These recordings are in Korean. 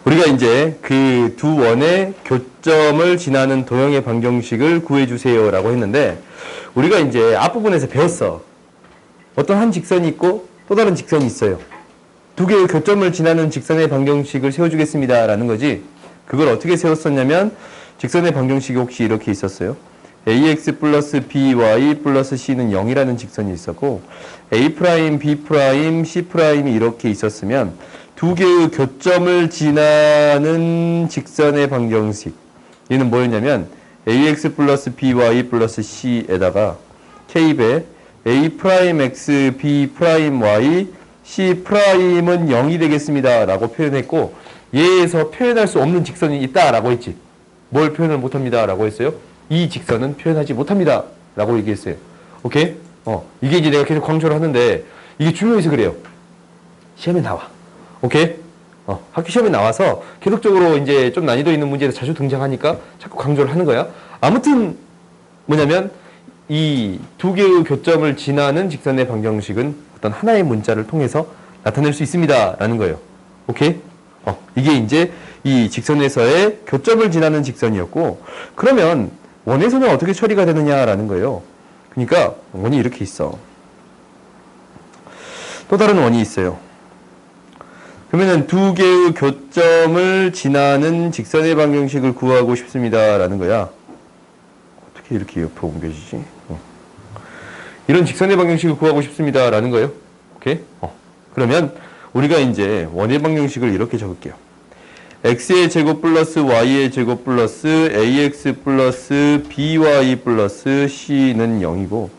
우리가 이제 그 두 원의 교점을 지나는 도형의 방정식을 구해주세요 라고 했는데, 우리가 이제 앞부분에서 배웠어. 어떤 한 직선이 있고 또 다른 직선이 있어요. 두 개의 교점을 지나는 직선의 방정식을 세워주겠습니다 라는 거지. 그걸 어떻게 세웠었냐면, 직선의 방정식이 혹시 이렇게 있었어요. ax 플러스 by 플러스 c는 0이라는 직선이 있었고, a 프라임, b 프라임, c 프라임이 이렇게 있었으면 두 개의 교점을 지나는 직선의 방정식, 얘는 뭐였냐면 ax 플러스 by 플러스 c에다가 k배 a 프라임 x, b 프라임 y, c 프라임은 0이 되겠습니다 라고 표현했고, 얘에서 표현할 수 없는 직선이 있다 라고 했지. 뭘 표현을 못합니다 라고 했어요? 이 직선은 표현하지 못합니다 라고 얘기했어요. 오케이? 이게 이제 내가 계속 강조를 하는데, 이게 중요해서 그래요. 시험에 나와. 오케이? 학교 시험에 나와서 계속적으로 이제 좀 난이도 있는 문제에서 자주 등장하니까 자꾸 강조를 하는 거야. 아무튼 뭐냐면, 이 두 개의 교점을 지나는 직선의 방정식은 어떤 하나의 문자를 통해서 나타낼 수 있습니다 라는 거예요. 오케이? 이게 이제 이 직선에서의 교점을 지나는 직선이었고, 그러면 원에서는 어떻게 처리가 되느냐라는 거예요. 그러니까 원이 이렇게 있어. 또 다른 원이 있어요. 그러면은 두 개의 교점을 지나는 직선의 방정식을 구하고 싶습니다 라는 거야. 어떻게 이렇게 옆으로 옮겨지지? 이런 직선의 방정식을 구하고 싶습니다 라는 거예요. 오케이? 그러면 우리가 이제 원의 방정식을 이렇게 적을게요. x의 제곱 플러스 y의 제곱 플러스 ax 플러스 by 플러스 c는 0이고,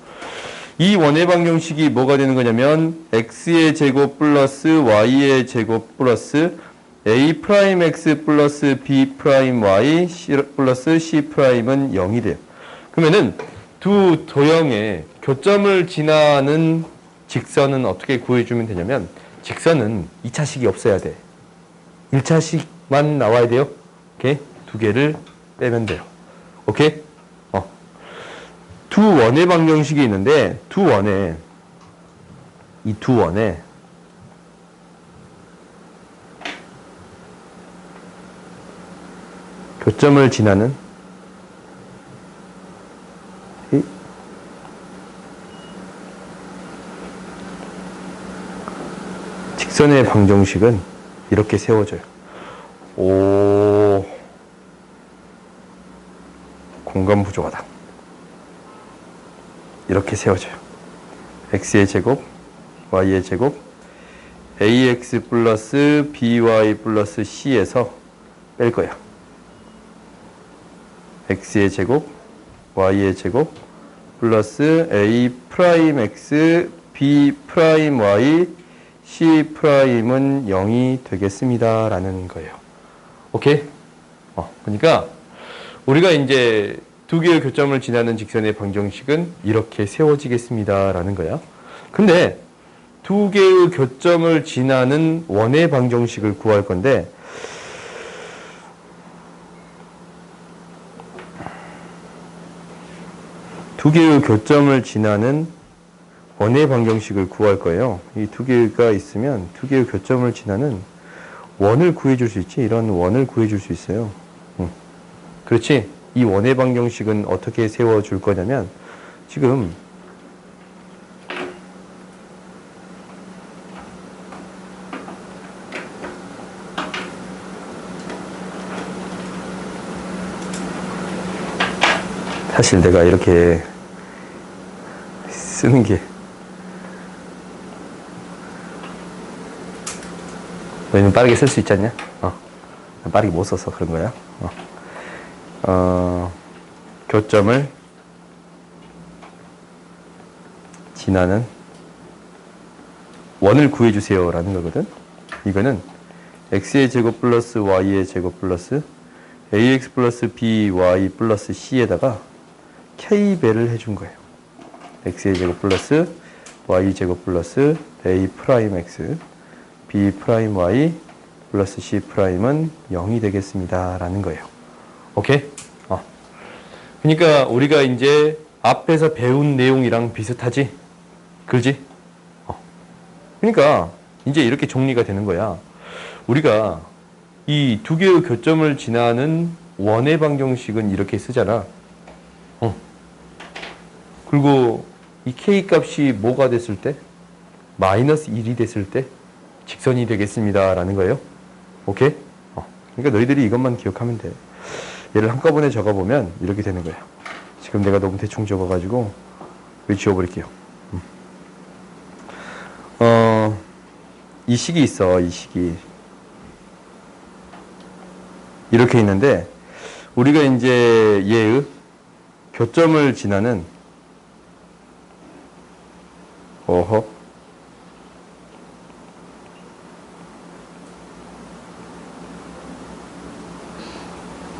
이 원의 방정식이 뭐가 되는 거냐면 x의 제곱 플러스 y의 제곱 플러스 a 프라임 x 플러스 b 프라임 y 플러스 c 프라임은 0이 돼요. 그러면은 두 도형의 교점을 지나는 직선은 어떻게 구해주면 되냐면, 직선은 2차식이 없어야 돼. 1차식만 나와야 돼요. 오케이? 두 개를 빼면 돼요. 오케이? 두 원의 방정식이 있는데, 이 두 원에 교점을 지나는 직선의 방정식은 이렇게 세워져요. 공간 부족하다. 이렇게 세워져요. x의 제곱, y의 제곱, ax 플러스 by 플러스 c에서 뺄 거야. x의 제곱, y의 제곱, 플러스 a 프라임 x, b 프라임 y, c 프라임은 0이 되겠습니다 라는 거예요. 오케이? 그러니까 우리가 이제 두 개의 교점을 지나는 직선의 방정식은 이렇게 세워지겠습니다 라는 거야. 근데 두 개의 교점을 지나는 원의 방정식을 구할 건데, 두 개의 교점을 지나는 원의 방정식을 구할 거예요. 이 두 개가 있으면 두 개의 교점을 지나는 원을 구해줄 수 있지. 이런 원을 구해줄 수 있어요. 그렇지. 이 원의 방정식은 어떻게 세워줄 거냐면, 지금 사실 내가 이렇게 쓰는 게, 너희는 빠르게 쓸 수 있지 않냐? 빠르게 못 써서 그런 거야. 교점을 지나는 원을 구해주세요 라는 거거든. 이거는 x의 제곱 플러스 y의 제곱 플러스 ax 플러스 by 플러스 c에다가 k배를 해준 거예요. x의 제곱 플러스 y 제곱 플러스 a 프라임 x, b 프라임 y 플러스 c 프라임은 0이 되겠습니다 라는 거예요. 오케이? 그러니까 우리가 이제 앞에서 배운 내용이랑 비슷하지? 그렇지? 그러니까 이제 이렇게 정리가 되는 거야. 우리가 이 두 개의 교점을 지나는 원의 방정식은 이렇게 쓰잖아. 그리고 이 k 값이 뭐가 됐을 때? 마이너스 1이 됐을 때 직선이 되겠습니다 라는 거예요. 오케이? 그러니까 너희들이 이것만 기억하면 돼. 얘를 한꺼번에 적어보면 이렇게 되는 거야. 지금 내가 너무 대충 적어가지고 여기 지워버릴게요. 이 식이 있어. 이 식이 이렇게 있는데 우리가 이제 얘의 교점을 지나는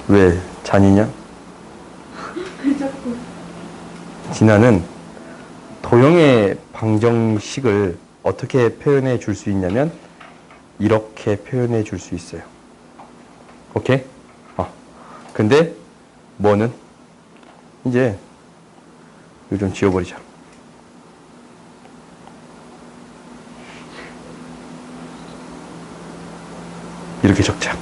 왜 잔이냐? 지나는 도형의 방정식을 어떻게 표현해 줄 수 있냐면 이렇게 표현해 줄 수 있어요. 오케이? 근데 뭐는 이제 이거 좀 지워버리자. 이렇게 적자.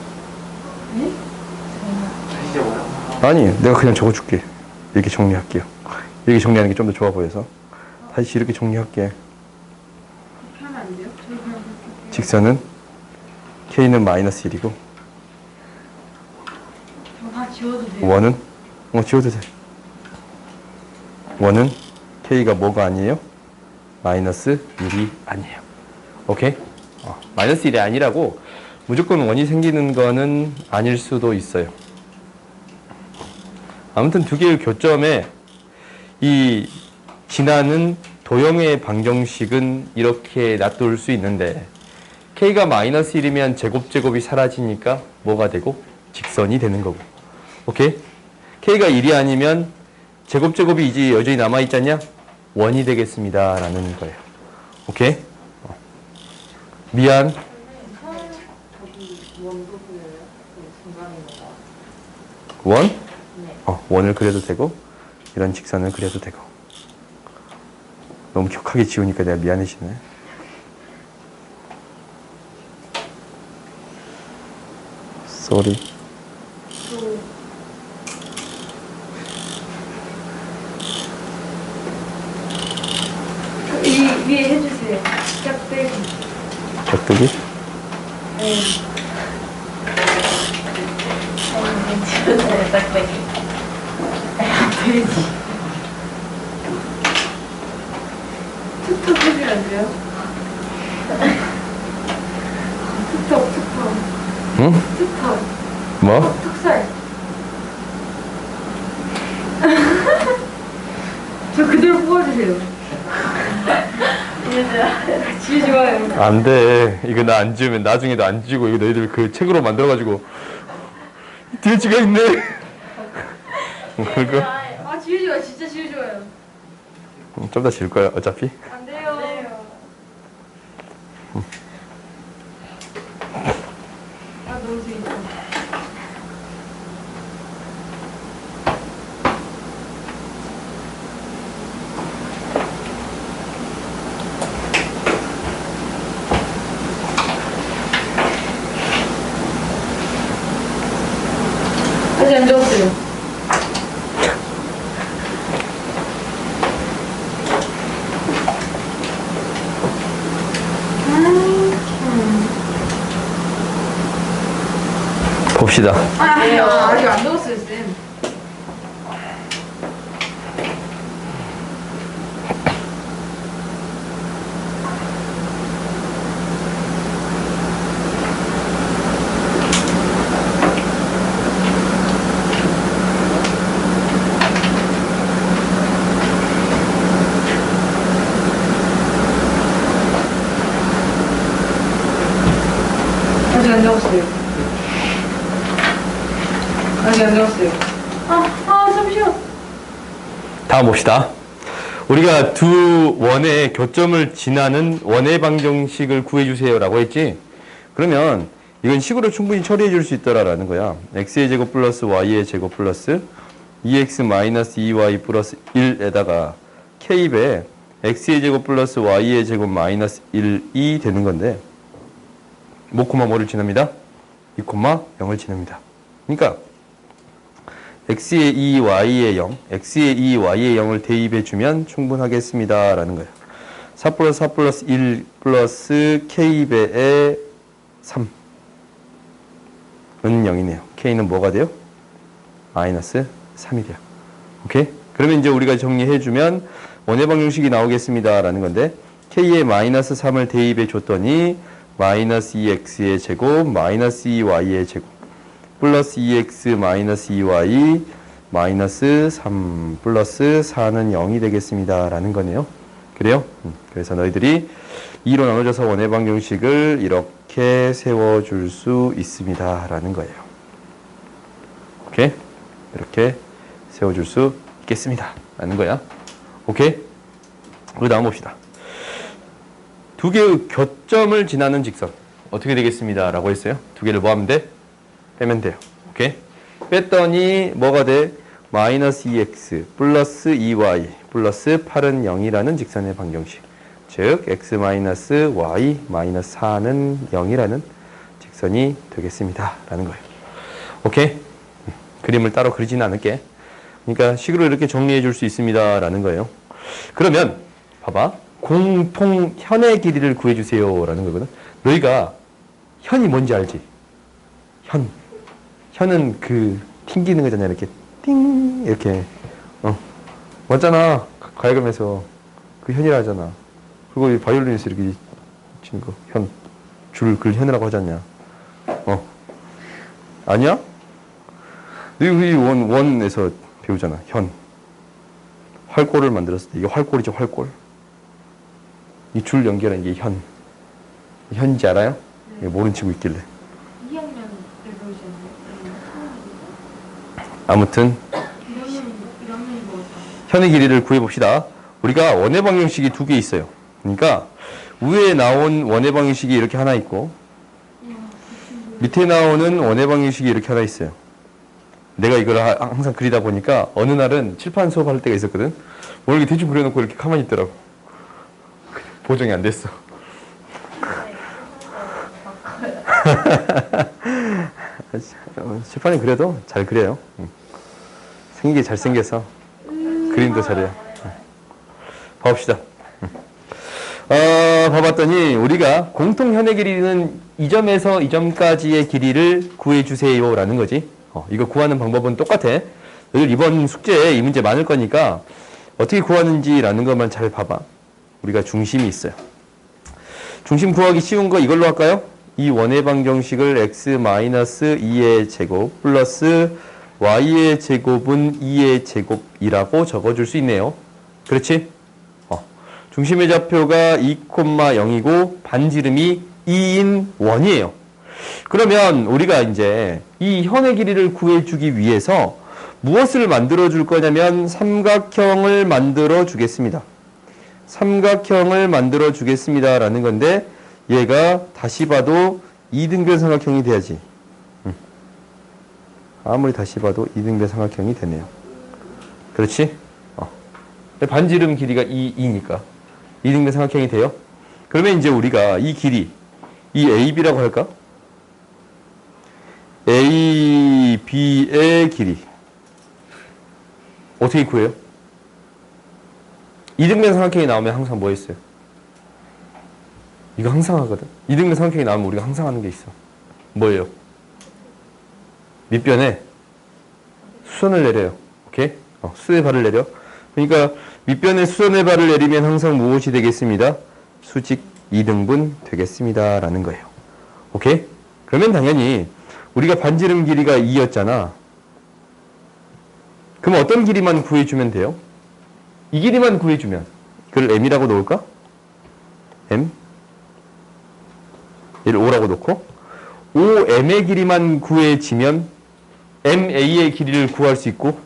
아니, 내가 그냥 적어줄게. 이렇게 정리할게요. 이렇게 정리하는 게 좀 더 좋아 보여서 다시 이렇게 정리할게. 그렇게 하면 안 돼요? 저희 그냥 그렇게 직선은 K는 마이너스 1이고 다 지워도 돼요? 원은 지워도 돼. 원은 K가 뭐가 아니에요? 마이너스 1이 아니에요. 오케이? 마이너스 1이 아니라고 무조건 원이 생기는 거는 아닐 수도 있어요. 아무튼 두 개의 교점에 이 지나는 도형의 방정식은 이렇게 놔둘 수 있는데 K가 마이너스 1이면 제곱이 사라지니까 뭐가 되고? 직선이 되는 거고. 오케이? K가 1이 아니면 제곱이 이제 여전히 남아있잖냐? 원이 되겠습니다 라는 거예요. 오케이? 미안. 원? 원을 그려도 되고 이런 직선을 그려도 되고. 너무 격하게 지우니까 내가 미안해지네. 쏘리. 이 위에 해주세요. 짝대기. 격투기? 네. 지워져요, 짝대기. 돼지. 툭툭 해주면 안 돼요? 툭툭. 응? 툭툭. 뭐? 툭살. 저 그대로 뽑아주세요. 지우지 마요. 안 돼. 이거 나 안 지우면 나중에도 안 지우고 이거 너희들 그 책으로 만들어가지고 돼지가 있네. 그거 아, 지우지 마요. 진짜 지우지 마요. 좀 더 지울 거야 어차피. 안 돼요. 아, 너무 재밌다. 아직 안 적었어요. 봅시다. 아직 안 적었어요, 쌤. 아직 안 적었어요. 아직 안 적었어요. 잠시만. 다음 봅시다. 우리가 두 원의 교점을 지나는 원의 방정식을 구해주세요 라고 했지. 그러면 이건 식으로 충분히 처리해 줄 수 있더라라는 거야. x의 제곱 플러스 y의 제곱 플러스 2x 마이너스 2y 플러스 1에다가 k배 x의 제곱 플러스 y의 제곱 마이너스 1이 되는 건데 뭐, 뭐를 지납니다? 0을 지납니다. 그러니까 x의 2, y의 0, x의 2, y의 0을 대입해주면 충분하겠습니다. 라는 거예요. 4 플러스 4 플러스 1 플러스 k배의 3은 0이네요. k는 뭐가 돼요? 마이너스 3이 돼요. 오케이? 그러면 이제 우리가 정리해주면 원의 방정식이 나오겠습니다. 라는 건데 k에 마이너스 3을 대입해 줬더니 마이너스 2x의 제곱 마이너스 2y의 제곱 플러스 2x 마이너스 2y 마이너스 3 플러스 4는 0이 되겠습니다. 라는 거네요. 그래요? 그래서 너희들이 2로 나눠져서 원의 방정식을 이렇게 세워줄 수 있습니다. 라는 거예요. 오케이? 이렇게 세워줄 수 있겠습니다. 라는 거야. 오케이? 그 다음 봅시다. 두 개의 교점을 지나는 직선 어떻게 되겠습니다. 라고 했어요. 두 개를 뭐 하면 돼? 빼면 돼요. 오케이? 뺐더니 뭐가 돼? 마이너스 2x 플러스 2y 플러스 8은 0이라는 직선의 방정식. 즉 x 마이너스 y 마이너스 4는 0이라는 직선이 되겠습니다. 라는 거예요. 오케이? 그림을 따로 그리지는 않을게. 그러니까 식으로 이렇게 정리해 줄 수 있습니다. 라는 거예요. 그러면 봐봐. 공통 현의 길이를 구해주세요. 라는 거거든. 너희가 현이 뭔지 알지? 현은 그 튕기는 거잖아. 이렇게 띵 이렇게 맞잖아. 가야금에서 그 현이라 하잖아. 그리고 이 바이올린에서 이렇게 치는 거 줄 그걸 현이라고 하지 않냐? 아니야? 너희 원에서 배우잖아. 활골을 만들었을 때 이게 활골이죠. 활골. 이 줄 연결한 게 현인지 알아요? 네. 모른 치고 있길래. 2학년 때 배우셨나요? 아무튼 이러면 뭐 현의 길이를 구해봅시다. 우리가 원의 방정식이 두 개 있어요. 그러니까 위에 나온 원의 방정식이 이렇게 하나 있고 밑에 나오는 원의 방정식이 이렇게 하나 있어요. 내가 이걸 항상 그리다 보니까 어느 날은 칠판 수업할 때가 있었거든. 뭐 이렇게 대충 그려놓고 이렇게 가만히 있더라고. 보정이 안 됐어. 칠판이 그래도 잘 그려요. 생긴 게 잘생겨서 그림도 잘해요. 봐봅시다. 봐봤더니 우리가 공통 현의 길이는 이 점에서 이 점까지의 길이를 구해주세요 라는 거지. 이거 구하는 방법은 똑같아. 너희들 이번 숙제에 이 문제 많을 거니까 어떻게 구하는지라는 것만 잘 봐봐. 우리가 중심이 있어요. 중심 구하기 쉬운 거 이걸로 할까요? 이 원의 방정식을 x-2의 제곱 플러스 y의 제곱은 2의 제곱이라고 적어줄 수 있네요. 그렇지? 중심의 좌표가 2,0이고 반지름이 2인 원이에요. 그러면 우리가 이제 이 현의 길이를 구해주기 위해서 무엇을 만들어 줄 거냐면 삼각형을 만들어 주겠습니다. 삼각형을 만들어 주겠습니다 라는 건데 얘가 다시 봐도 이등변 삼각형이 돼야지. 아무리 다시 봐도 이등변 삼각형이 되네요. 그렇지? 반지름 길이가 2니까 이등변 삼각형이 돼요. 그러면 이제 우리가 이 길이 이 AB라고 할까? AB의 길이 어떻게 구해요? 이등변 삼각형이 나오면 항상 뭐 있어요? 이거 항상 하거든. 이등변 삼각형이 나오면 우리가 항상 하는 게 있어. 뭐예요? 밑변에 수선을 내려요. 오케이? 수의 발을 내려. 그러니까 밑변에 수선의 발을 내리면 항상 무엇이 되겠습니다? 수직 2등분 되겠습니다 라는 거예요. 오케이? 그러면 당연히 우리가 반지름 길이가 2였잖아. 그럼 어떤 길이만 구해주면 돼요? 이 길이만 구해주면 그걸 m이라고 놓을까? m? 얘를 5라고 놓고 5m의 길이만 구해지면 ma의 길이를 구할 수 있고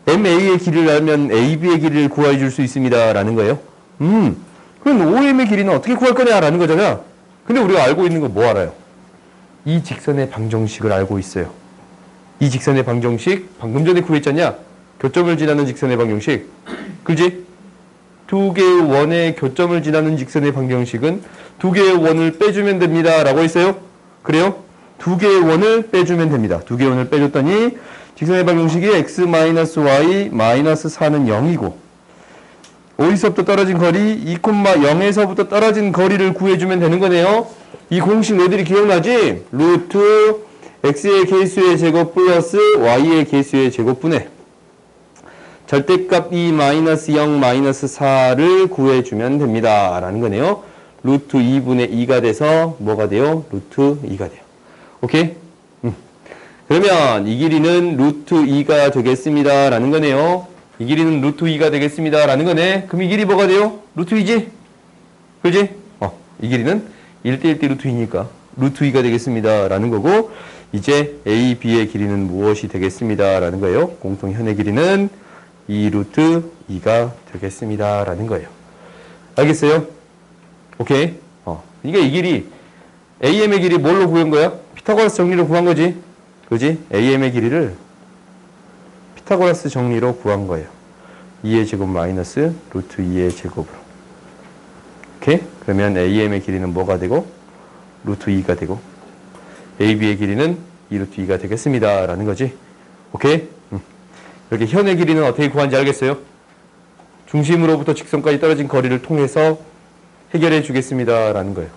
ma의 길이를 알면 ab의 길이를 구해줄 수 있습니다 라는 거예요. 그럼 5m의 길이는 어떻게 구할 거냐 라는 거잖아. 근데 우리가 알고 있는 거 뭐 알아요? 이 직선의 방정식을 알고 있어요. 이 직선의 방정식 방금 전에 구했잖냐? 교점을 지나는 직선의 방정식. 그지? 두 개의 원의 교점을 지나는 직선의 방정식은 두 개의 원을 빼주면 됩니다 라고 했어요. 그래요? 두 개의 원을 빼주면 됩니다. 두 개의 원을 빼줬더니 직선의 방정식이 x-y 마이너스 4는 0이고 어디서부터 떨어진 거리? 2,0에서부터 떨어진 거리를 구해주면 되는 거네요. 이 공식 너희들이 기억나지? 루트 x의 개수의 제곱 플러스 y의 개수의 제곱분의 절대값 2 마이너스 0 마이너스 4를 구해주면 됩니다. 라는 거네요. 루트 2분의 2가 돼서 뭐가 돼요? 루트 2가 돼요. 오케이? 그러면 이 길이는 루트 2가 되겠습니다. 라는 거네요. 이 길이는 루트 2가 되겠습니다. 라는 거네. 그럼 이 길이 뭐가 돼요? 루트 2지? 그지? 이 길이는 1대1대 루트 2니까 루트 2가 되겠습니다. 라는 거고 이제 A, B의 길이는 무엇이 되겠습니다. 라는 거예요. 공통현의 길이는 2 루트 2가 되겠습니다. 라는 거예요. 알겠어요? 오케이? 이게 이 길이 AM의 길이 뭘로 구한 거야? 피타고라스 정리로 구한 거지? 그지? AM의 길이를 피타고라스 정리로 구한 거예요. 2의 제곱 마이너스 루트 2의 제곱으로. 오케이? 그러면 AM의 길이는 뭐가 되고? 루트 2가 되고 AB의 길이는 2 루트 2가 되겠습니다. 라는 거지. 오케이? 이렇게 현의 길이는 어떻게 구하는지 알겠어요? 중심으로부터 직선까지 떨어진 거리를 통해서 해결해 주겠습니다. 라는 거예요.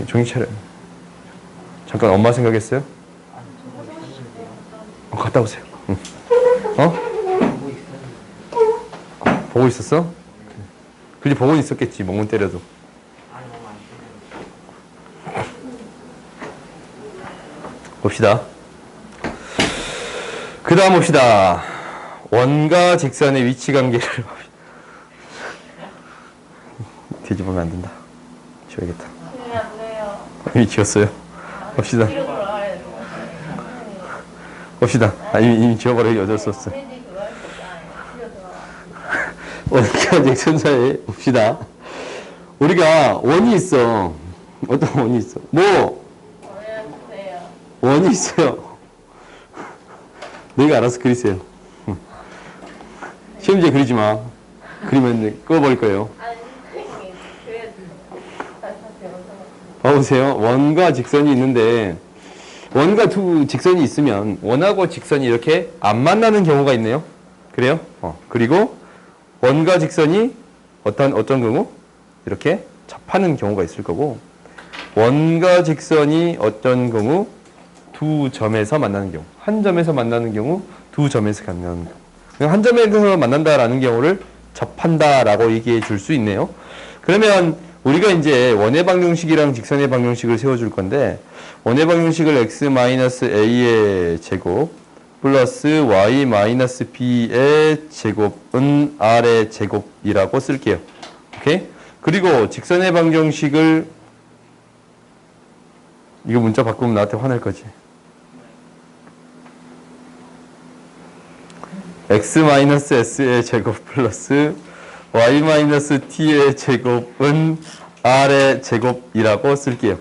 종이 차려. 잠깐 엄마 생각했어요? 갔다 오세요. 보고 있었어? 그지 보고는 있었겠지. 멍문 때려도. 봅시다. 그 다음 봅시다. 원과 직선의 위치 관계를 뒤집으면 안 된다. 지워야겠다. 안 돼요. 이미 지웠어요. 봅시다. 뒤로 돌아가야 돼요. 봅시다. 이미 지워버리기 어쩔 수 없어. 왠지 그거 할 수 있잖아요. 뒤로 돌아가. 원과 직선 사이에 봅시다. 우리가 원이 있어. 어떤 원이 있어? 뭐? 보여주세요. 원이 있어요. 너희가 알아서 그리세요. 시험지에 그리지 마. 그리면 꺼버릴 거예요. 아니, 그래야지. 다시 해보세요. 봐보세요. 원과 직선이 있는데 원과 두 직선이 있으면 원하고 직선이 이렇게 안 만나는 경우가 있네요. 그래요? 그리고 원과 직선이 어떤 경우? 이렇게 접하는 경우가 있을 거고 원과 직선이 어떤 경우? 두 점에서 만나는 경우. 한 점에서 만나는 경우, 두 점에서 만나는 경우. 그냥 한 점에서 만난다라는 경우를 접한다라고 얘기해 줄 수 있네요. 그러면 우리가 이제 원의 방정식이랑 직선의 방정식을 세워줄 건데 원의 방정식을 x-a의 제곱 플러스 y-b의 제곱은 r의 제곱이라고 쓸게요. 오케이? 그리고 직선의 방정식을 이거 문자 바꾸면 나한테 화낼 거지. x-s의 제곱 플러스 y-t의 제곱은 r의 제곱이라고 쓸게요.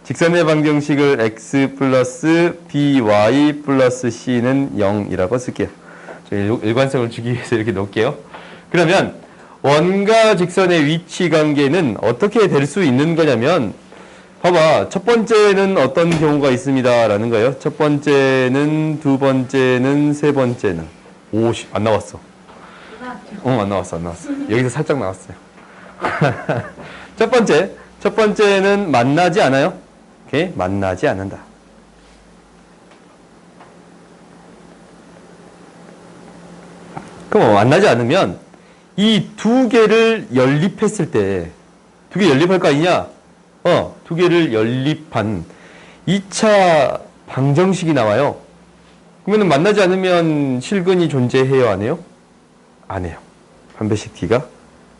직선의 방정식을 x 플러스 by 플러스 c는 0이라고 쓸게요. 일관성을 주기 위해서 이렇게 놓을게요. 그러면 원과 직선의 위치 관계는 어떻게 될 수 있는 거냐면 봐봐. 첫 번째는 어떤 경우가 있습니다. 라는 거예요. 첫 번째는, 두 번째는, 세 번째는. 안 나왔어. 안 나왔어. 여기서 살짝 나왔어요. 첫 번째는 만나지 않아요. 오케이? 만나지 않는다. 그럼 만나지 않으면 이 두 개를 연립했을 때, 두 개 연립할 거 아니냐? 두 개를 연립한 2차 방정식이 나와요. 그러면 만나지 않으면 실근이 존재해요? 안 해요? 안 해요. 판별식 t가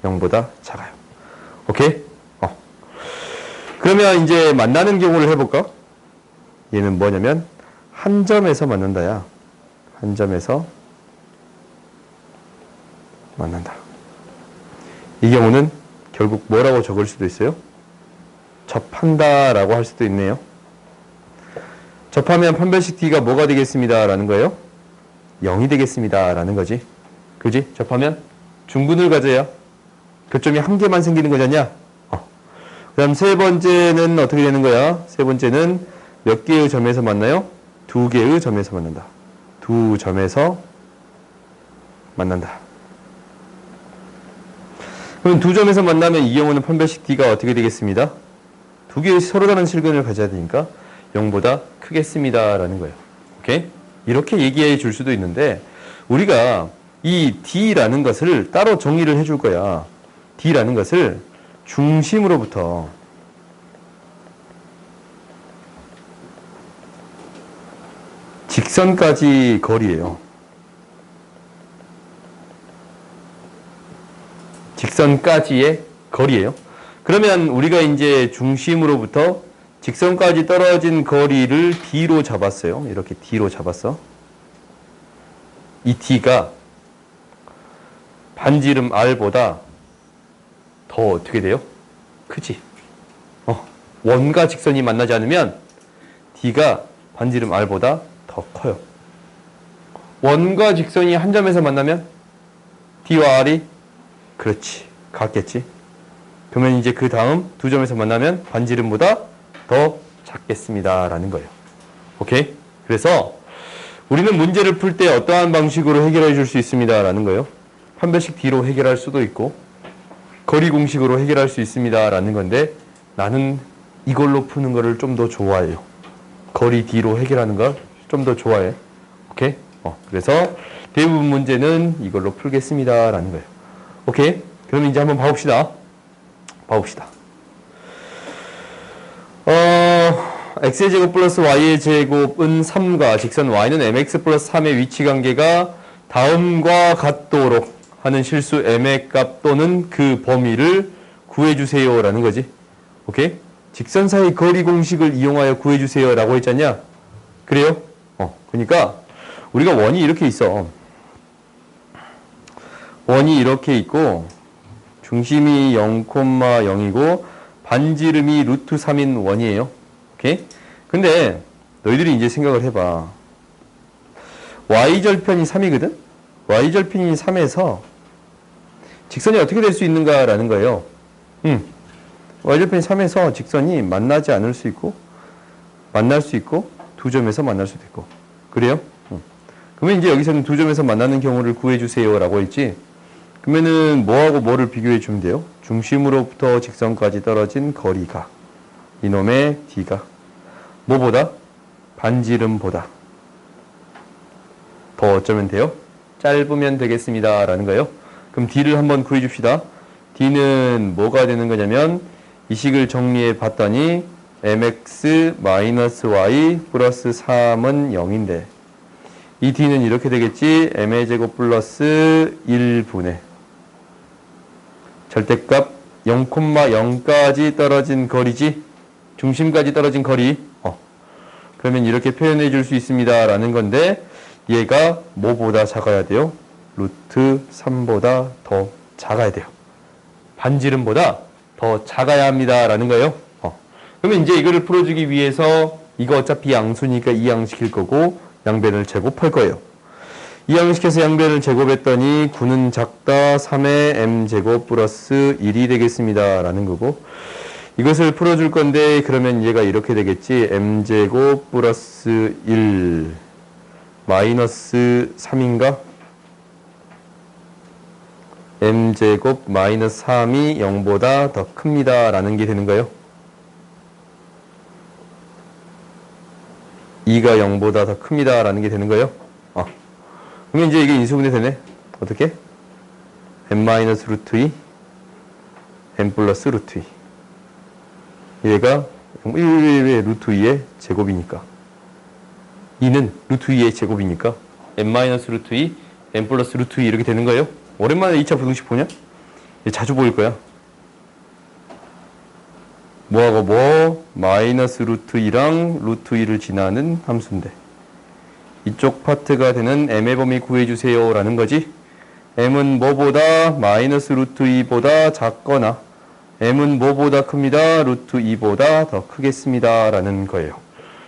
0보다 작아요. 오케이? 그러면 이제 만나는 경우를 해볼까? 얘는 뭐냐면 한 점에서 만난다야. 한 점에서 만난다. 이 경우는 결국 뭐라고 적을 수도 있어요? 접한다라고 할 수도 있네요. 접하면 판별식 t가 뭐가 되겠습니다. 라는 거예요? 0이 되겠습니다. 라는 거지. 그지? 접하면 중근을 가져야 교점이 한 개만 생기는 거잖냐? 그다음 세 번째는 어떻게 되는 거야? 세 번째는 몇 개의 점에서 만나요? 두 개의 점에서 만난다. 두 점에서 만난다. 그럼 두 점에서 만나면 이 경우는 판별식 D가 어떻게 되겠습니다? 두 개의 서로 다른 실근을 가져야 되니까 0보다 크겠습니다. 라는 거예요. 오케이? 이렇게 얘기해 줄 수도 있는데, 우리가 이 D라는 것을 따로 정의를 해줄 거야. D라는 것을 중심으로부터 직선까지 거리예요. 직선까지의 거리예요. 그러면 우리가 이제 중심으로부터 직선까지 떨어진 거리를 D로 잡았어요. 이렇게 D로 잡았어. 이 D가 반지름 R보다 더 어떻게 돼요? 크지? 원과 직선이 만나지 않으면 D가 반지름 R보다 더 커요. 원과 직선이 한 점에서 만나면 D와 R이 그렇지, 같겠지. 그러면 이제 그 다음 두 점에서 만나면 반지름보다 더 작겠습니다. 라는 거예요. 오케이? 그래서 우리는 문제를 풀 때 어떠한 방식으로 해결해 줄 수 있습니다. 라는 거예요. 판별식 D로 해결할 수도 있고, 거리 공식으로 해결할 수 있습니다. 라는 건데, 나는 이걸로 푸는 거를 좀 더 좋아해요. 거리 D로 해결하는 걸 좀 더 좋아해. 오케이? 그래서 대부분 문제는 이걸로 풀겠습니다. 라는 거예요. 오케이? 그럼 이제 한번 봐봅시다. x의 제곱 플러스 y의 제곱은 3과 직선 y는 mx 플러스 3의 위치 관계가 다음과 같도록 하는 실수 m의 값 또는 그 범위를 구해주세요. 라는 거지. 오케이? 직선 사이 거리 공식을 이용하여 구해주세요. 라고 했잖냐? 그래요? 그러니까 우리가 원이 이렇게 있어. 원이 이렇게 있고 중심이 0,0이고 반지름이 루트 3인 원이에요. 오케이? 근데 너희들이 이제 생각을 해봐. y절편이 3이거든? y절편이 3에서 직선이 어떻게 될 수 있는가라는 거예요. y절편이 3에서 직선이 만나지 않을 수 있고 만날 수 있고 두 점에서 만날 수도 있고. 그래요? 그러면 이제 여기서는 두 점에서 만나는 경우를 구해주세요 라고 했지. 그러면은 뭐하고 뭐를 비교해 주면 돼요? 중심으로부터 직선까지 떨어진 거리가 이놈의 D가 뭐보다? 반지름보다 더 어쩌면 돼요? 짧으면 되겠습니다 라는 거예요. 그럼 D를 한번 구해 줍시다. D는 뭐가 되는 거냐면 이 식을 정리해 봤더니 mx-y 플러스 3은 0인데 이 D는 이렇게 되겠지. m의 제곱 플러스 1분의 절대값 0,0까지 떨어진 거리지. 중심까지 떨어진 거리. 그러면 이렇게 표현해 줄 수 있습니다. 라는 건데 얘가 뭐보다 작아야 돼요? 루트 3보다 더 작아야 돼요. 반지름보다 더 작아야 합니다. 라는 거예요. 그러면 이제 이거를 풀어주기 위해서 이거 어차피 양수니까 이항시킬 거고 양변을 제곱할 거예요. 이항시켜서 양변을 제곱했더니 9는 작다 3의 m제곱 플러스 1이 되겠습니다. 라는 거고 이것을 풀어줄 건데 그러면 얘가 이렇게 되겠지. m제곱 플러스 1 마이너스 3인가? m제곱 마이너스 3이 0보다 더 큽니다. 라는 게 되는 거예요. 2가 0보다 더 큽니다. 라는 게 되는 거예요. 그러면 이제 이게 인수분해 되네. 어떻게? m-루트 2, m 플러스 루트 2. 얘가 왜 루트 2의 제곱이니까. 2는 루트 2의 제곱이니까 m-루트 2, m 플러스 루트 2 이렇게 되는 거예요. 오랜만에 2차 부등식 보냐? 자주 보일 거야. 뭐하고 뭐? 마이너스 루트 2랑 루트 2를 지나는 함수인데 이쪽 파트가 되는 m의 범위 구해주세요 라는 거지. m은 뭐보다 마이너스 루트 2보다 작거나 m은 뭐보다 큽니다. 루트 2보다 더 크겠습니다 라는 거예요.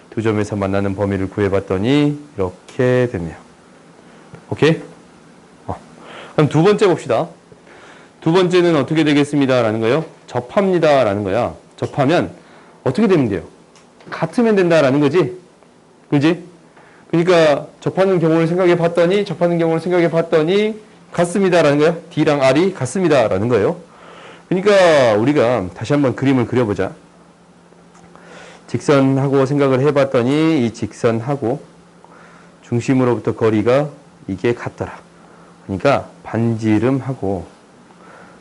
두 점에서 만나는 범위를 구해봤더니 이렇게 됐네요. 오케이? 그럼 두 번째 봅시다. 두 번째는 어떻게 되겠습니다 라는 거예요? 접합니다 라는 거야. 접하면 어떻게 되면 돼요? 같으면 된다라는 거지. 그지? 그러니까 접하는 경우를 생각해 봤더니 같습니다라는 거예요. D랑 R이 같습니다라는 거예요. 그러니까 우리가 다시 한번 그림을 그려보자. 직선하고 생각을 해봤더니 이 직선하고 중심으로부터 거리가 이게 같더라. 그러니까 반지름하고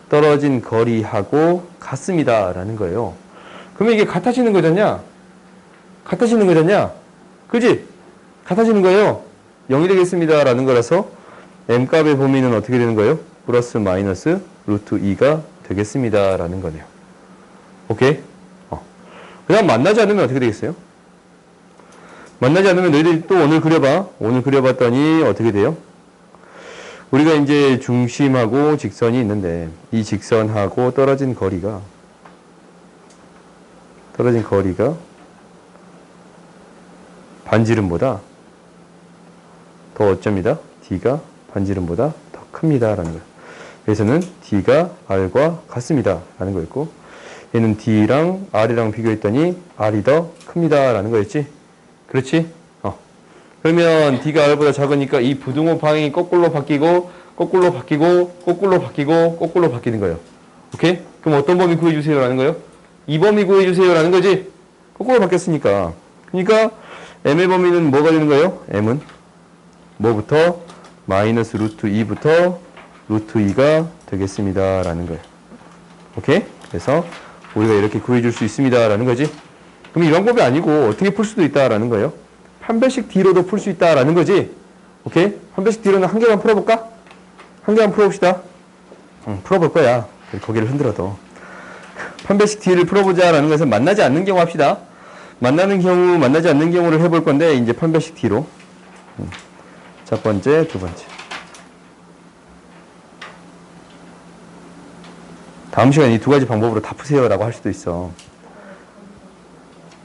떨어진 거리하고 같습니다라는 거예요. 그러면 이게 같아지는 거잖냐? 같아지는 거잖냐? 그지? 같아지는 거예요. 0이 되겠습니다라는 거라서 m값의 범위는 어떻게 되는 거예요? 플러스 마이너스 루트 2가 되겠습니다라는 거네요. 오케이? 그 다음 만나지 않으면 어떻게 되겠어요? 만나지 않으면 너희들이 또 원을 그려봐. 원을 그려봤더니 어떻게 돼요? 우리가 이제 중심하고 직선이 있는데 이 직선하고 떨어진 거리가 반지름보다 더 어쩝니다. D가 반지름보다 더 큽니다. 라는 거예요. 그래서는 D가 R과 같습니다. 라는 거였고 얘는 D랑 R이랑 비교했더니 R이 더 큽니다. 라는 거였지. 그렇지? 그러면 D가 R보다 작으니까 이 부등호 방향이 거꾸로 바뀌고 거꾸로 바뀌는 거예요. 오케이? 그럼 어떤 범위 구해주세요. 라는 거예요? 이 범위 구해주세요. 라는 거지? 거꾸로 바뀌었으니까. 그러니까 M의 범위는 뭐가 되는 거예요? M은 뭐부터? 마이너스 루트 2부터 루트 2가 되겠습니다. 라는 거예요. 오케이? 그래서 우리가 이렇게 구해줄 수 있습니다. 라는 거지. 그럼 이 방법이 아니고 어떻게 풀 수도 있다라는 거예요. 한 배씩 D로도 풀 수 있다라는 거지. 오케이? 한 배씩 D로는 한 개만 풀어볼까? 한 개만 풀어봅시다. 풀어볼 거야. 거기를 흔들어도. 한 배씩 D를 풀어보자라는 것은 만나지 않는 경우 합시다. 만나지 않는 경우를 해볼 건데, 이제 판별식 D로. 첫 번째, 두 번째. 다음 시간에 이 두 가지 방법으로 다 푸세요라고 할 수도 있어.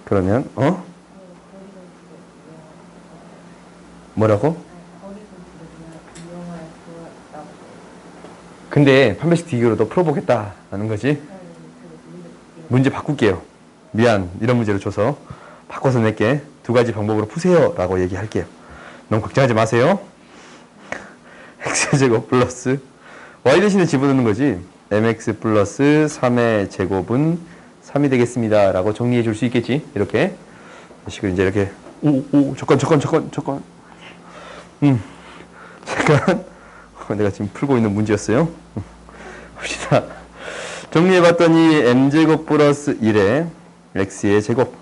그러면, 뭐라고? 근데 판별식 D로도 풀어보겠다라는 거지. 문제 바꿀게요. 미안, 이런 문제를 줘서 바꿔서 낼게. 두 가지 방법으로 푸세요 라고 얘기할게요. 너무 걱정하지 마세요. x제곱 플러스 y 대신에 집어넣는 거지. mx 플러스 3의 제곱은 3이 되겠습니다 라고 정리해 줄 수 있겠지. 이렇게 식을 이제 이렇게 잠깐 내가 지금 풀고 있는 문제였어요. 봅시다. 정리해봤더니 m제곱 플러스 1에 x의 제곱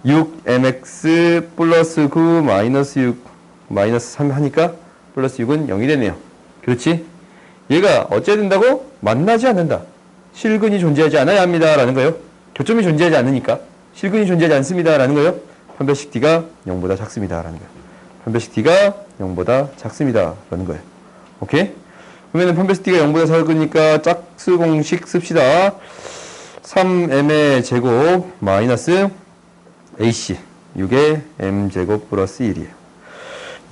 6mx 플러스 9 마이너스 6 마이너스 3 하니까 플러스 6은 0이 되네요. 그렇지? 얘가 어째야 된다고? 만나지 않는다. 실근이 존재하지 않아야 합니다 라는 거예요. 교점이 존재하지 않으니까 실근이 존재하지 않습니다 라는 거예요. 판별식 D가 0보다 작습니다 라는 거예요. 판별식 D가 0보다 작습니다 라는 거예요. 오케이? 그러면 판별식 D가 0보다 작으니까 짝수 공식 씁시다. 3m의 제곱 마이너스 AC 6의 m제곱 플러스 1이에요.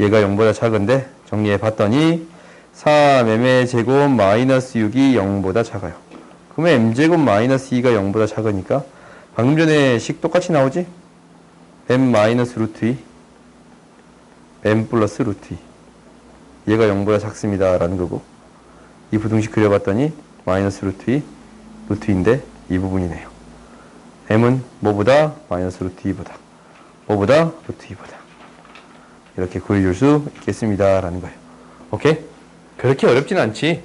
얘가 0보다 작은데 정리해 봤더니 3m의 제곱 마이너스 6이 0보다 작아요. 그러면 m제곱 마이너스 2가 0보다 작으니까 방금 전에 식 똑같이 나오지? m 마이너스 루트 2 m 플러스 루트 2 얘가 0보다 작습니다 라는 거고 이 부등식 그려봤더니 마이너스 루트 2 루트 2인데 이 부분이네요. m은 뭐보다? 마이너스 루트 2보다. 뭐보다? 루트 2보다. 이렇게 구해줄 수 있겠습니다 라는 거예요. 오케이? 그렇게 어렵지는 않지.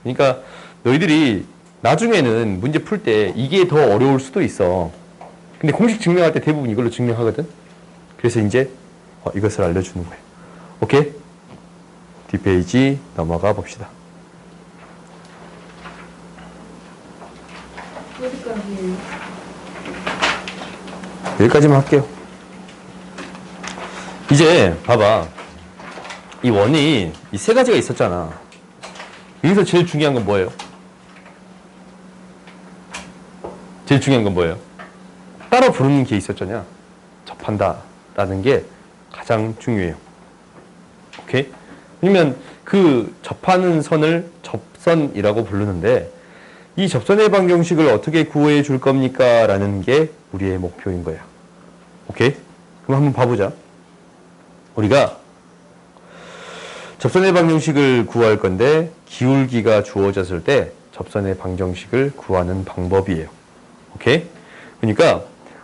그러니까 너희들이 나중에는 문제 풀 때 이게 더 어려울 수도 있어. 근데 공식 증명할 때 대부분 이걸로 증명하거든. 그래서 이제 이것을 알려주는 거예요. 오케이? 뒷페이지 넘어가 봅시다. 어디까지? 여기까지만 할게요. 이제 봐봐. 이 원이 이 세 가지가 있었잖아. 여기서 제일 중요한 건 뭐예요? 제일 중요한 건 뭐예요? 따로 부르는 게 있었잖아. 접한다라는 게 가장 중요해요. 오케이? 왜냐면 그 접하는 선을 접선이라고 부르는데 이 접선의 방정식을 어떻게 구해 줄 겁니까? 라는 게 우리의 목표인 거예요. 오케이? 그럼 한번 봐보자. 우리가 접선의 방정식을 구할 건데 기울기가 주어졌을 때 접선의 방정식을 구하는 방법이에요. 오케이? 그러니까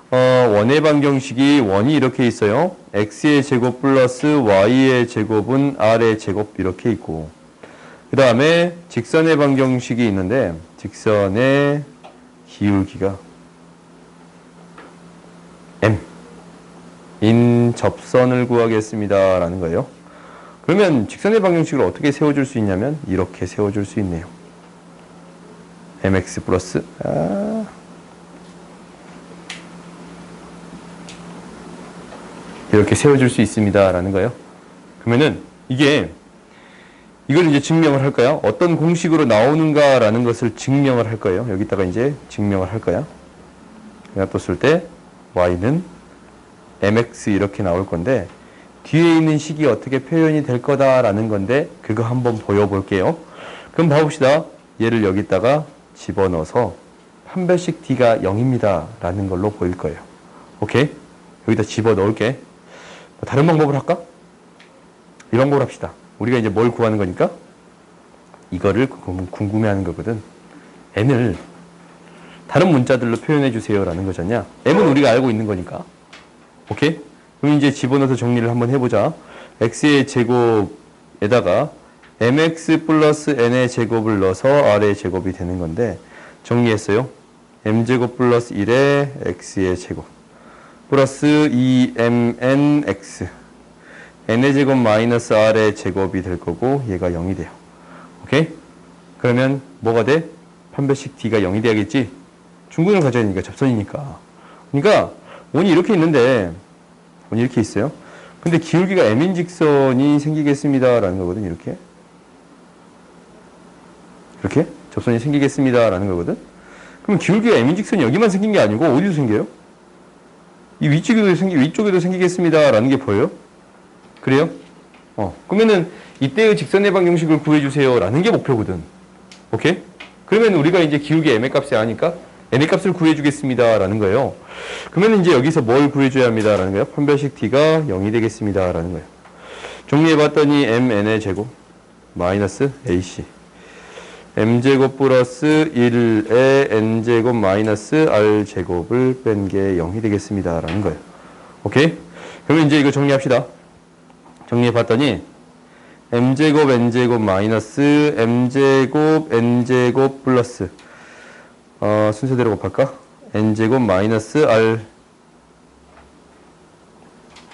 원의 방정식이 원이 이렇게 있어요. x의 제곱 플러스 y의 제곱은 r의 제곱 이렇게 있고, 그 다음에 직선의 방정식이 있는데 직선의 기울기가 m 인 접선을 구하겠습니다 라는 거예요. 그러면 직선의 방정식을 어떻게 세워줄 수 있냐면 이렇게 세워줄 수 있네요. mx 플러스 이렇게 세워줄 수 있습니다 라는 거예요. 그러면은 이걸 이제 증명을 할 거야. 어떤 공식으로 나오는가 라는 것을 증명을 할 거예요. 여기다가 이제 증명을 할 거야. 놔뒀을 때 y는 mx 이렇게 나올 건데 뒤에 있는 식이 어떻게 표현이 될 거다라는 건데 그거 한번 보여볼게요. 그럼 봐봅시다. 얘를 여기다가 집어넣어서 판별식 d가 0입니다 라는 걸로 보일 거예요. 오케이? 여기다 집어넣을게. 다른 방법을 할까? 이 방법을 합시다. 우리가 이제 뭘 구하는 거니까 이거를 궁금해하는 거거든. n을 다른 문자들로 표현해 주세요 라는 거잖냐. m은 우리가 알고 있는 거니까. 오케이? 그럼 이제 집어넣어서 정리를 한번 해보자. x의 제곱에다가 mx 플러스 n의 제곱을 넣어서 r의 제곱이 되는 건데 정리했어요. m제곱 플러스 1의 x의 제곱 플러스 2mnx n의 제곱 마이너스 r의 제곱이 될 거고 얘가 0이 돼요. 오케이? 그러면 뭐가 돼? 판별식 d가 0이 돼야겠지? 중근을 가져야 되니까 접선이니까. 그러니까 원이 이렇게 있는데 원이 이렇게 있어요. 근데 기울기가 m인 직선이 생기겠습니다 라는 거거든. 이렇게 접선이 생기겠습니다 라는 거거든. 그럼 기울기가 m인 직선이 여기만 생긴 게 아니고 어디도 생겨요? 이 위쪽에도 생기겠습니다 라는 게 보여요? 그래요? 그러면은 이때의 직선의 방정식을 구해주세요 라는 게 목표거든. 오케이? 그러면 우리가 이제 기울기 m의 값이 아니까 m의 값을 구해주겠습니다 라는 거예요. 그러면 이제 여기서 뭘 구해줘야 합니다 라는 거예요. 판별식 d가 0이 되겠습니다 라는 거예요. 정리해봤더니 mn의 제곱 마이너스 ac m제곱 플러스 1의 n제곱 마이너스 r제곱을 뺀 게 0이 되겠습니다 라는 거예요. 오케이? 그러면 이제 이거 정리합시다. 정리해봤더니 m제곱 n제곱 마이너스 m제곱 n제곱 플러스 순서대로 곱할까? n제곱 마이너스 r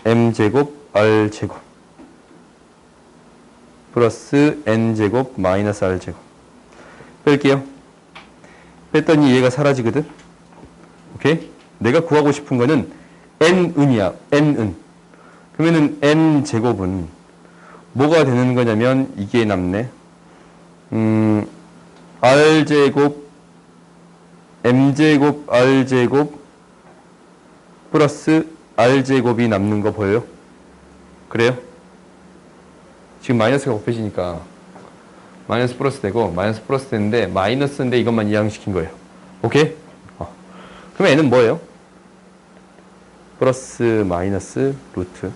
m제곱 r제곱 플러스 n제곱 마이너스 r제곱 뺄게요. 뺐더니 얘가 사라지거든. 오케이? 내가 구하고 싶은 거는 n은이야. n은. 그러면은 n제곱은 뭐가 되는 거냐면 이게 남네. r제곱 m제곱 r제곱 플러스 r제곱이 남는 거 보여요? 그래요? 지금 마이너스가 곱해지니까 마이너스 플러스 되고 마이너스 플러스 되는데 마이너스인데 이것만 이항시킨 거예요. 오케이? 그럼 n은 뭐예요? 플러스 마이너스 루트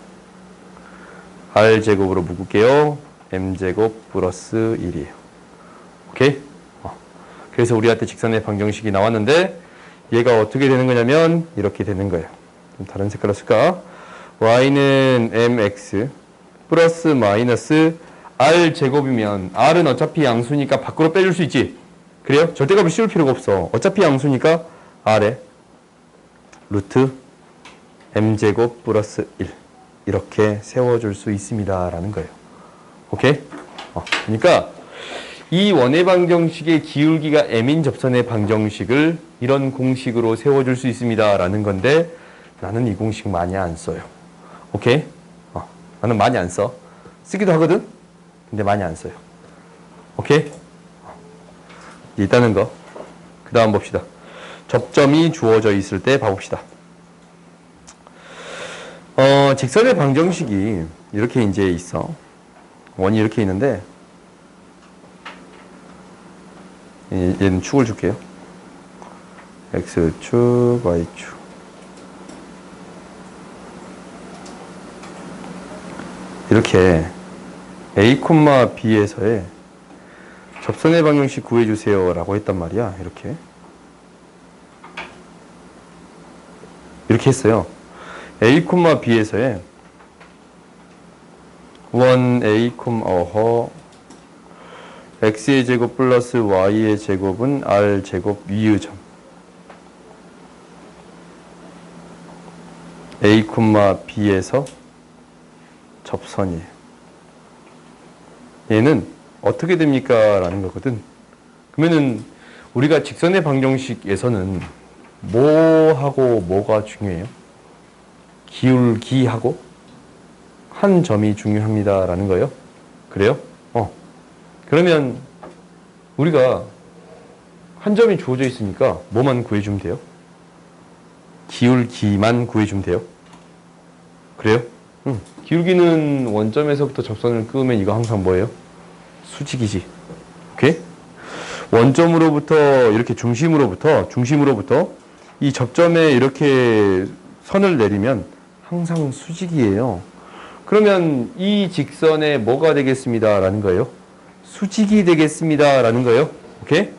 r제곱으로 묶을게요. m제곱 플러스 1이에요. 오케이? 그래서 우리한테 직선의 방정식이 나왔는데 얘가 어떻게 되는 거냐면 이렇게 되는 거예요. 좀 다른 색깔로 쓸까? y는 mx 플러스 마이너스 r제곱이면 r은 어차피 양수니까 밖으로 빼줄 수 있지. 그래요? 절대값을 씌울 필요가 없어. 어차피 양수니까 r에 루트 m제곱 플러스 1 이렇게 세워줄 수 있습니다 라는 거예요. 오케이? 그러니까 이 원의 방정식의 기울기가 m인 접선의 방정식을 이런 공식으로 세워줄 수 있습니다 라는 건데 나는 이 공식 많이 안 써요. 오케이? 나는 많이 안 써. 쓰기도 하거든? 근데 많이 안 써요. 오케이? 있다는 거. 그 다음 봅시다. 접점이 주어져 있을 때 봐봅시다. 직선의 방정식이 이렇게 이제 있어. 원이 이렇게 있는데 얘는 축을 줄게요. x축, y축. 이렇게 a, b에서의 접선의 방정식 구해주세요 라고 했단 말이야. 이렇게 했어요. a, b에서의 1a, x의 제곱 플러스 y의 제곱은 r 제곱 위의 점 a, b에서 접선이에요. 얘는 어떻게 됩니까? 라는 거거든. 그러면은 우리가 직선의 방정식에서는 뭐하고 뭐가 중요해요? 기울기하고 한 점이 중요합니다. 라는 거예요. 그래요? 그러면 우리가 한 점이 주어져 있으니까 뭐만 구해주면 돼요? 기울기만 구해주면 돼요. 그래요? 기울기는 원점에서부터 접선을 끄면 이거 항상 뭐예요? 수직이지. 오케이? 원점으로부터 이렇게 중심으로부터 이 접점에 이렇게 선을 내리면 항상 수직이에요. 그러면 이 직선에 뭐가 되겠습니다. 라는 거예요? 수직이 되겠습니다. 라는 거예요. 오케이?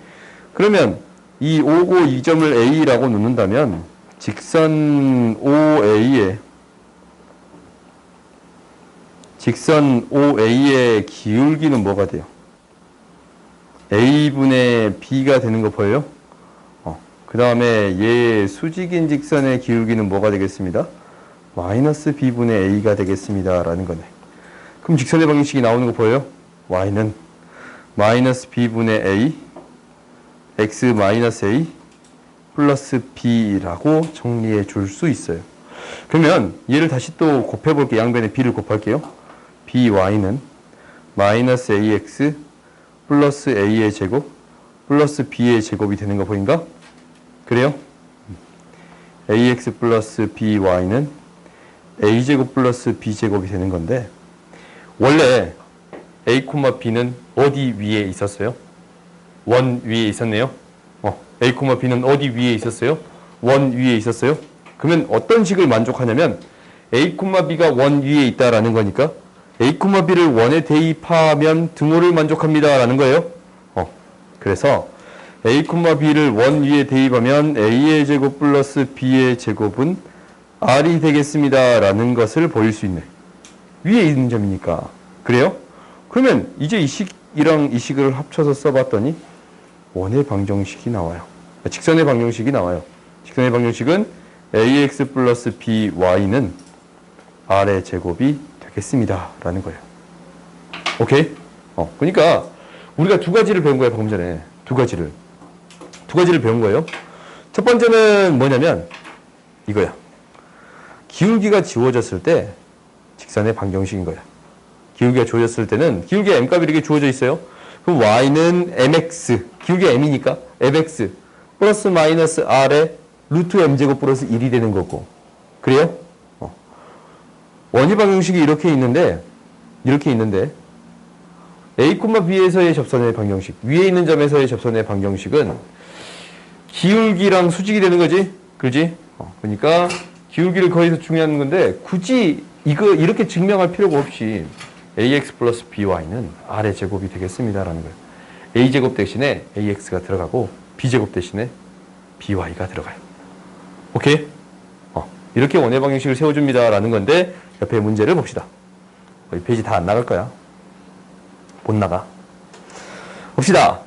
그러면 이 O고 이 점을 A라고 놓는다면 직선 OA의 기울기는 뭐가 돼요? A분의 B가 되는 거 보여요? 그 다음에 얘 수직인 직선의 기울기는 뭐가 되겠습니다? 마이너스 B분의 A가 되겠습니다. 라는 거네. 그럼 직선의 방정식이 나오는 거 보여요? Y는 마이너스 B분의 A, X 마이너스 A 플러스 B라고 정리해 줄 수 있어요. 그러면 얘를 다시 또 곱해볼게요. 양변에 B를 곱할게요. BY는 마이너스 AX 플러스 A의 제곱 플러스 B의 제곱이 되는 거 보인가? 그래요? AX 플러스 BY는 A제곱 플러스 B제곱이 되는 건데 원래 A, B는 어디 위에 있었어요? 원 위에 있었네요. A, B는 어디 위에 있었어요? 원 위에 있었어요. 그러면 어떤 식을 만족하냐면 A, B가 원 위에 있다라는 거니까 A, B를 원에 대입하면 등호를 만족합니다 라는 거예요. 그래서 A, B를 원 위에 대입하면 A의 제곱 플러스 B의 제곱은 R이 되겠습니다 라는 것을 보일 수 있네. 위에 있는 점이니까. 그래요? 그러면 이제 이 식이랑 이 식을 합쳐서 써봤더니 원의 방정식이 나와요. 직선의 방정식이 나와요. 직선의 방정식은 AX 플러스 BY는 R의 제곱이 되겠습니다 라는 거예요. 오케이? 그러니까 우리가 두 가지를 배운 거예요. 방금 전에. 두 가지를 배운 거예요. 첫 번째는 뭐냐면 이거야. 기울기가 지워졌을 때 직선의 방정식인 거야. 기울기가 주어졌을 때는 기울기가 m값이 이렇게 주어져 있어요. 그럼 y는 mx, 기울기가 m이니까 mx 플러스 마이너스 r에 루트 m제곱 플러스 1이 되는 거고. 그래요? 원의 방정식이 이렇게 있는데 A, B에서의 접선의 방정식, 위에 있는 점에서의 접선의 방정식은 기울기랑 수직이 되는 거지? 그렇지? 그러니까 기울기를 거기서 중요한 건데 굳이 이거 이렇게 증명할 필요가 없이 ax 플러스 by는 r의 제곱이 되겠습니다 라는 거예요. a제곱 대신에 ax가 들어가고 b제곱 대신에 by가 들어가요. 오케이? 이렇게 원의 방정식을 세워줍니다 라는 건데 옆에 문제를 봅시다. 이 페이지 다 안 나갈 거야. 못 나가. 봅시다.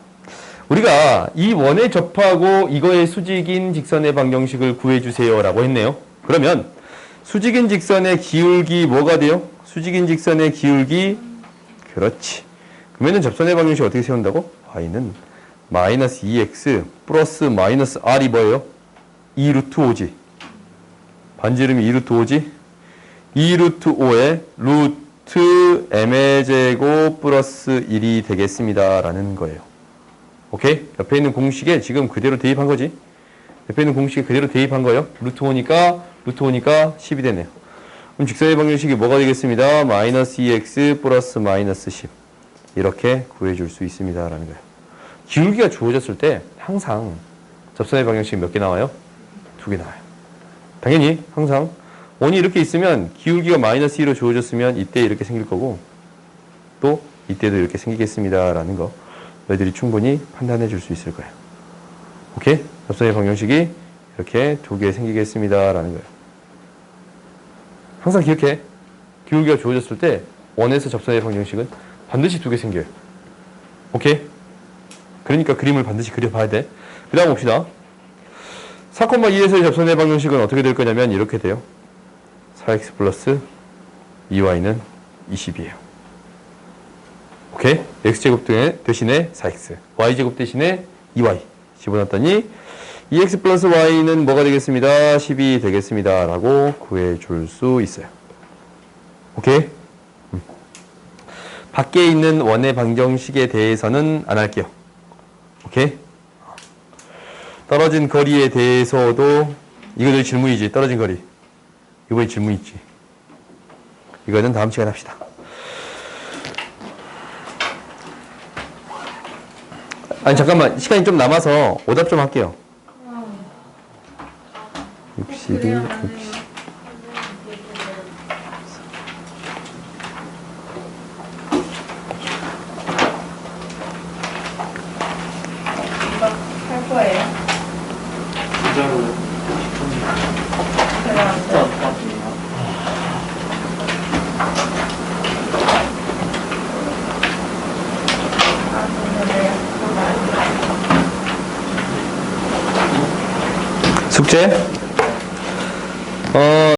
우리가 이 원에 접하고 이거의 수직인 직선의 방정식을 구해주세요 라고 했네요. 그러면 수직인 직선의 기울기 뭐가 돼요? 수직인 직선의 기울기, 그렇지. 그러면은 접선의 방정식 어떻게 세운다고? y는 마이너스 2x 플러스 마이너스 r이 뭐예요? 2 루트 5지. 반지름이 2 루트 5지. 2 루트 5에 루트 m의 제곱 플러스 1이 되겠습니다 라는 거예요. 오케이? 옆에 있는 공식에 지금 그대로 대입한 거지. 옆에 있는 공식에 그대로 대입한 거예요. 루트 5니까 10이 되네요. 그럼 직선의 방정식이 뭐가 되겠습니다? 마이너스 2x 플러스 마이너스 10. 이렇게 구해줄 수 있습니다 라는 거예요. 기울기가 주어졌을 때 항상 접선의 방정식이 몇 개 나와요? 2개 나와요. 당연히 항상 원이 이렇게 있으면 기울기가 마이너스 2로 주어졌으면 이때 이렇게 생길 거고 또 이때도 이렇게 생기겠습니다 라는 거 너희들이 충분히 판단해 줄 수 있을 거예요. 오케이? 접선의 방정식이 이렇게 2개 생기겠습니다 라는 거예요. 항상 기억해. 기울기가 주어졌을 때 원에서 접선의 방정식은 반드시 2개 생겨요. 오케이? 그러니까 그림을 반드시 그려봐야 돼. 그 다음 봅시다. 4,2에서의 접선의 방정식은 어떻게 될 거냐면 이렇게 돼요. 4x 플러스 2y는 20이에요. 오케이? x제곱 대신에 4x, y제곱 대신에 2y 집어넣었더니 2x 플러스 y는 뭐가 되겠습니다? 10이 되겠습니다. 라고 구해줄 수 있어요. 오케이? 밖에 있는 원의 방정식에 대해서는 안 할게요. 오케이? 떨어진 거리에 대해서도 이거는 질문이지. 떨어진 거리. 이번에 질문 있지. 이거는 다음 시간에 합시다. 아니 잠깐만 시간이 좀 남아서 오답 좀 할게요. 62, 60. 이거 할 거예요. 진짜로 그냥 안 진짜 돼. 같아요. 아, 근데 숙제?